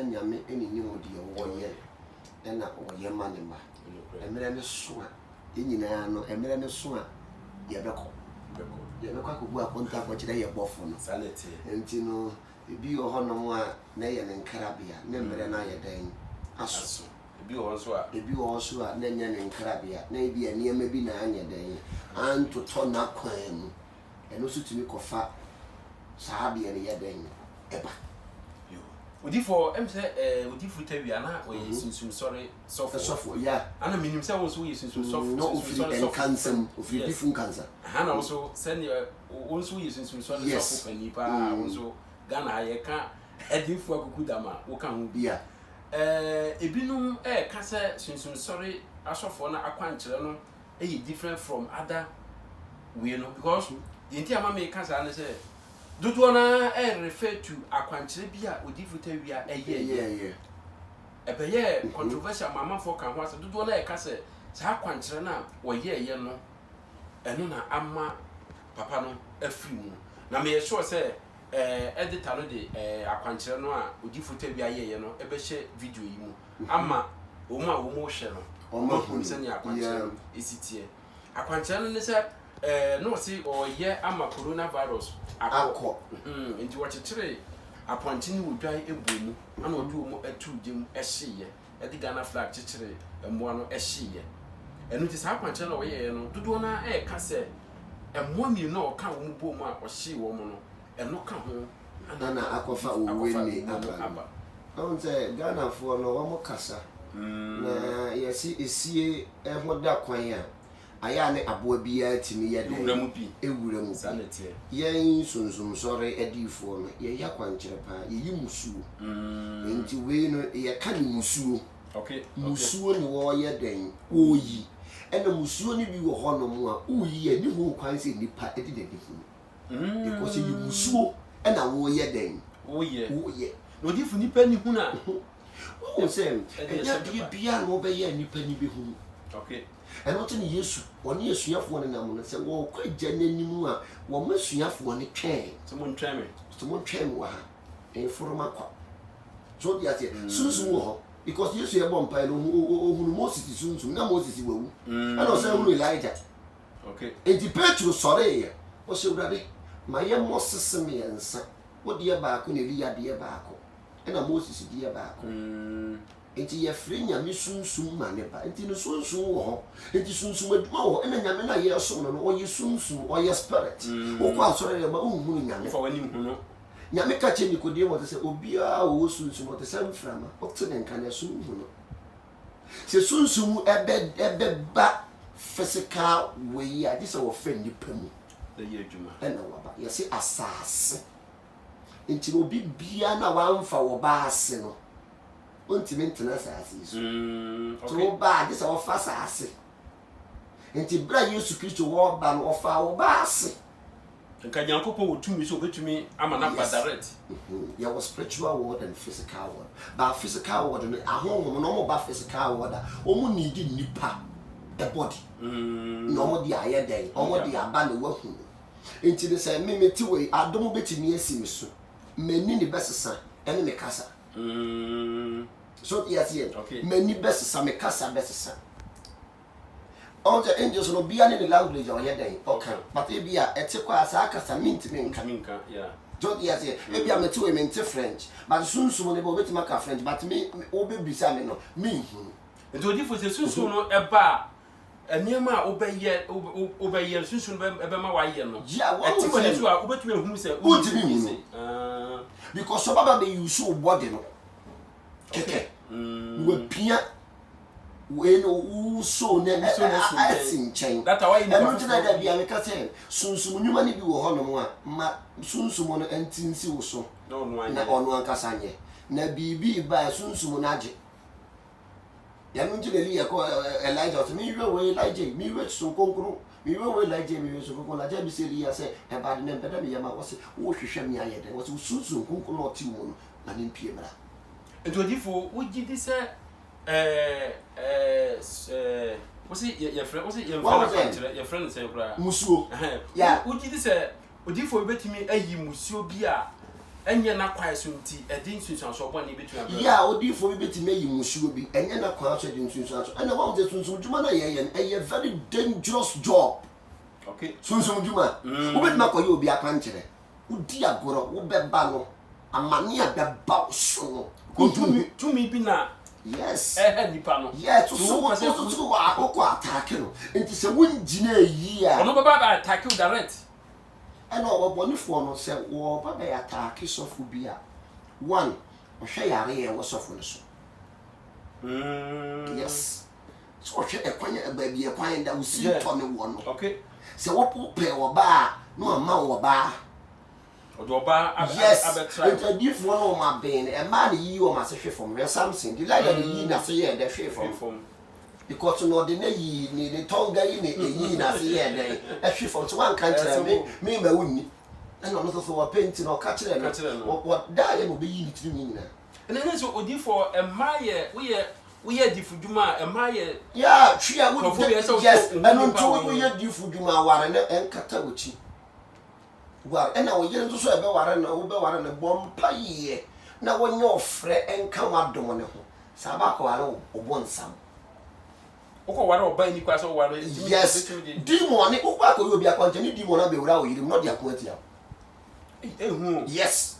nyame eni ni mo de woye na woye manema emere ne so a enyina no emere ne so a ye beko akogbu akonta akọchire ye bofo no sanity enti no ebi ho no mo a na ye ne nkarabia na emere na ye dan aso ebi ho so a na nya ne nkarabia na ebi aniema bi na anya dan antoto na kwan mu eno so tumi kofa sahabia ne ye dan eba Odiyifoc Odiyifoc Tawia na oye sunsun sorry sofo yeah ana minim se won so oye sunsun sofo no ofiri cancer ofiri different cancer ana also send won so oye sunsun sorry sofo pani pa won so Ghana ye ka Odiyifoc akuku dama wo kan ho bia ebinum ka se sunsun sorry asofo na akwankyere no different from other we no because yenti ama me ka sa na say dodo na refer to akwankyere bia Odiyifoc Tawia yeah ebeye controversial mama for kan ho ase dodo na ka se sa akwankyere na wo ye no eno na ama papa no afiri mu na me sure say editor no de akwankyere no a Odiyifoc Tawia ye no ebe hye video yi mu ama wo ma hwe no omo hu se ni akwankyere esitie akwankyere no ne se no see or ye ama coronavirus akọ enti wo chekere appointini wo dwan ebumu ana odu omo atu dim ehye e di Ghana flag chekere emmoa no ehye enu ti sa appointini na wo ye no dodo na ka se emmoa mi na o ka wo mu bom a o hye wo mo no eno ka ho ana akofa oweni aba on say Ghana fo no wo mo kasa na yesi esie ehoda kwan a aya ne aboa bia timi ye de ewura mu sanete yen sunsun sore Odiyifoc no ye yakwankyere pa ye yimusuo enti we no ye ka ne musuo musuo ni wo ye den oyi ena musuo ni bi wo ho no mu a uyi ye ni ho kwan se nipa edi de fu because ye musuo ena wo ye den oye Odiyifoc nipa ni hu na o se ya bia no be ye nipa ni bi hu and what in Yesu, one year suafo ne nam no se wo kwagya nanimu a wo masuafo ne twɛn someone twɛn wa en forma kwa so dia tie sunsun wo ho because Yesu ye bom pai no ohunu Moses sunsun na Moses wawu and o se ohunu Elijah enti Petro sɔre ye o se urade ma ye Moses me yansa wo dia baako na Elia dia baako na Moses dia baako enti ye free nyame sunsun ma ne ba enti no sunsun wo ho enti sunsun aduma wo ena nyame na ye so no o ye sunsun o ye spirit wo kwa sore ye ma unhu nyame fa wani hu no nyame ka che Nikodemo te se obia wo sunsun o te se mframa o te ne nka ne sunsun no se sunsun ebe ba physical way a this our friend nipamu the ye aduma ena wa ba ye se asase enti obi bia na wa mfa wo ba ase no ontiment asase so to ba this our fast asase enti bra Yesu Kristo wo ba no ofa wo ba ase nka Nyankopɔn wotumi so betumi ama na ba direct ya was spiritual world and physical world ba physical world no ahonhom no mo ba physical world o mo need nipa the body no mo di ayeden o mo di aba ne wahu enti de say me meti we adom betimi asimi so mani ne besesa ene me kasa so yes many besesa me kasa besesa all the angels no be any language or yeden okay but e bia etikwa asa kasa minti minka yeah so yes e bia meti we minti French but sunsun ne bo beti maka French but me obebisa me no me hu enti Odiyifoc se sunsun no eba eniema obeye sunsun ebe ma wa ye no yeah etikwa ne so a obetumi ehunu se because so baba be use your body no keke we pia we no so ne asinchen that why you know that bia me ka say sunsun nyuma ne bi wo ho no mo a ma sunsun no antinsi wo so na ono ankasa nye na bibi ba sunsun na age ya no ntile liya ko Elijah so mi we Elijah mi we so konkuru mi we Elijah mi we so konkuru la jabi se liya se e ba de ne beda mi yama wo se wo hwehwe mi ayede wo se sunsun konkuru no ti wo no na ne mpie mra enti Odiyifoc wo gidi se wo se ye friend your friend say kura musuo ya wo gidi se Odiyifoc betimi ayi musuo bi a enye na kwa sunti edin sunsun so bɔ ne betu abra ya Odiyifoc bi betime yi musuo bi enye na kwa so edin sunsun so ana wa de sunsun dwuma na ye a very dangerous job. Okay, sunsun dwuma wo betima koye obi akwankyere udi agoro wo beba no amane abeba so no tumi bi na yes nipa no yes so wa akoko attack no enti se wonjina yi a ono baba attack you direct ana obonifo no se wo baba ya attack sofo bi a one ohwe yare ye wo sofo no so yes so ohwe ekwanya ba bi ekwanya da usi to ne wo no okay se wo pe wo ba no ama wo ba odoba abetra Odiyifoc no ma ben e ma ne yi o ma se hwe from where something the like that yi na se ye de hwe from because no de na yi ni tonga yi ni yi na se ye de e hwe from so one can tell me ma wunni e no so wa paint no ka kire no what da ye no be yi ni tiri ni na and then so Odiyifoc e ma ye we ye difuduma e ma ye ya twa wo yes eno nto we ye difuduma ware na enkata wuchi war ena wo yere nso so ebe ware na wo be ware na bompa ye na wonye ofre enka wadom ne ho sabako ware obonsam uko ware oba ni kwa so ware yes demon ne uko akoyo obi akwanje ni demon na be wura wo yirim no de akoatia yes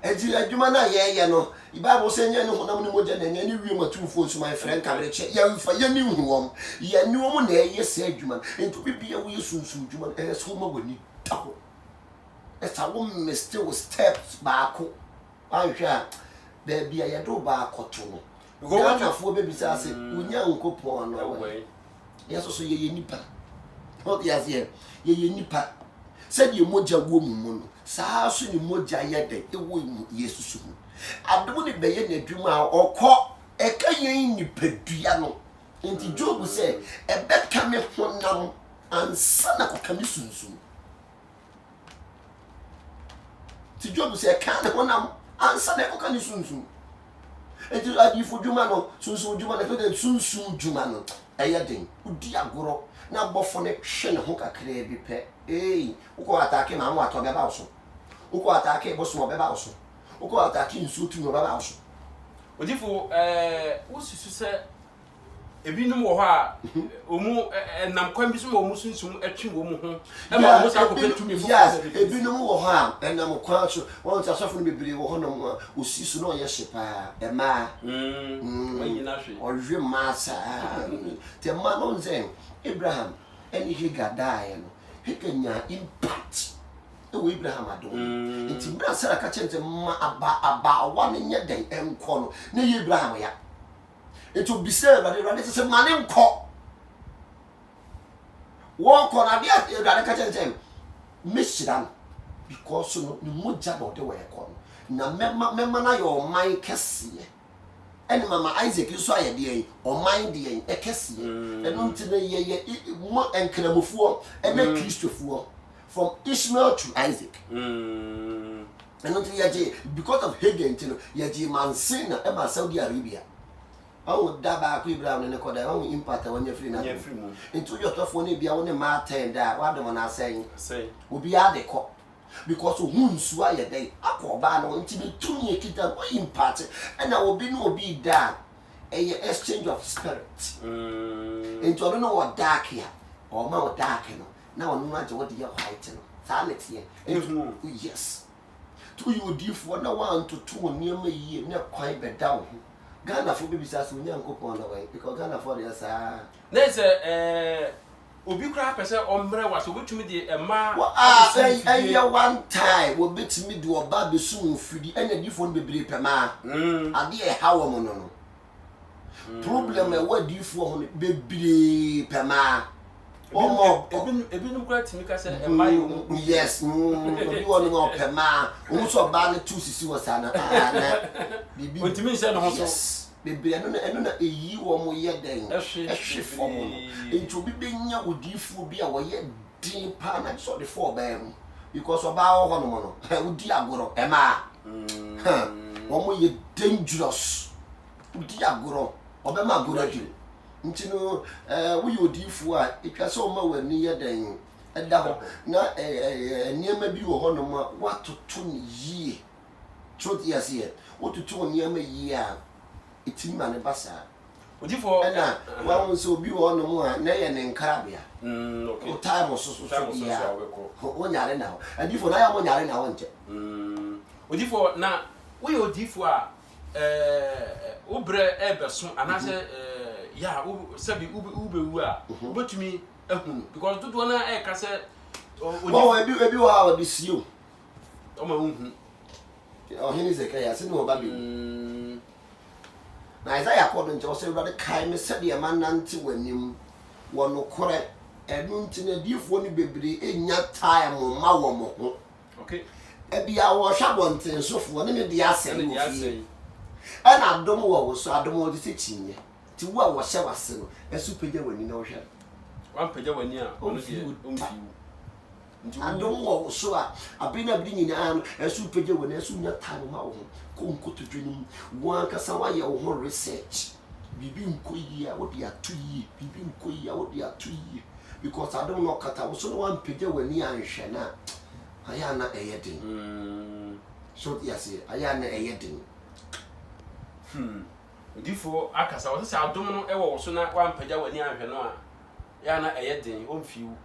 eji adwuma na ye no Bible say nya ne honam ne moja na nya ne wie matumfo nso my friend kamre che ya mfa ya ni huwom ya ni wom na ye se adwuma ento bibia wo yesunsu adwuma so ma wani taho esa wo miste wo steps baako anhwa da bia ye do baako to no go watafo bebisa ase unya nkopon no yeso so ye nipa o yes ye nipa said ye moja wo mu no saa so ni moja ye de ewo mu yesusu mu adwo ni beye na adwuma okọ eka yen nipadua no enti Job say ebeka me honam ansa na kokami sunsun ti Job say ka ne honam ansa na kokami sunsun enti Odiyifoc dwuma no sunsun dwuma na fe sunsun dwuma no eyeden udi agoro na bofo ne hwe ne ho kakra bi pe uko atake ma anwa to be ba so uko atake boso mo be ba so uko atake nsu tu no be ba so Odiyifoc wo susu se ebinum wo ha omu nam kwan bi so mo mu sunsun atwi wo mu ho e ma mo sa ko petumi fo ebinum wo ha nam kwan so won ta sofo no bebre wo ho no osisu no ye shepa e ma wanyina hwe orwe masa te ma no nzen Abraham eni higadae no higanya impact ewo Abraham adom nti bra Sarah ka chente ma aba wa ne nye den enko no ne ye Abraham ya eto bise rade se mane nko wo ko na dia rade ka chente meshiran because no ni moja do de we ko na mema na yo man kese ene mama Isaac so ayede o man de ekese eno ntine ye mo enkramofuo ene Kristofuo from Ishmael to Isaac eno ntine ye because of Hagar ntino ye mansin na ema Saudi Arabia awu daba ku Ibrahim ne koda awu impact wanya free na into your tofo ne bia woni ma tenda wadom na say obi ade ko because hunsu ayede akoba no ntimi tumi kita ko impact na obi no obi da exchange of spirit into no what dark here or ma what dark no na onu na je what the white no sanity yes to you Odiyifoc na want to two niam yi na kwan be da wo Ghana for baby says we nyankopon na way because Ghana for yes na say obi kura pese ombre waso wetumi de ema one time wo betimi de oba be sum fidi enya Odiyifoc bebre pema ade e hawo mo no problem e wa Odiyifoc ho bebre pema omo ebinum kura timi ka se ema yo yes obi won no pema o so ba ne two sisi wasana na bibi ontimi se no ho so bebre eno na eyi wo mo ye den ehwe fom enti obi benya Odiyifoc bi a wo ye din pa na so de for ba mu because oba wo ho no mo no odi agoro ema wo mo ye dangerous odi agoro obema agoro di nti no wo ye Odiyifoc a etwa se o ma wani ye den eda ho na niema bi wo ho no ma watoto ni yie Truth yes here. What to turn near me year. It's him and a bassa. Odiyifoc And one so be on no more, nay and in Carabia. Okay. Time or so yeah. 1 year now. And before I 1 year now want it. Odiyifoc na we Odiyifoc obre ebeso anase ya sabi ube a obetumi ehunu because do na e ka say ebi wa wa bisi o o ma hunhu o hini Zekaya se no ba bi na Isaiah called nche o se Awurade kai me se de man nante wanim wo no kore enu ntine diefo ni bebre enya time ma wo mo ho okay ebi a wo hwa bonten sofo ne me de asem wo fi ana adom wo so adom wo de se chinye ti wo a wo hye wase no esu pagya wani na wo hwe wan pagya wani a ono de omfi adom wo so a abina bi nyina no esu pagya wani esu nya time ma wo ho ko nkoto dwenim wo akasa wa ye wo ho research bibi nkoyi a wo de atoyi bibi nkoyi a wo de atoyi because adom no kata wo so no wan pagya wani anhwe na aya na eyedin so yes aya na eyedin Odiyifoc akasa wo se adom no e wo so na wan pagya wani anhwe no a ya na eyedin omfiu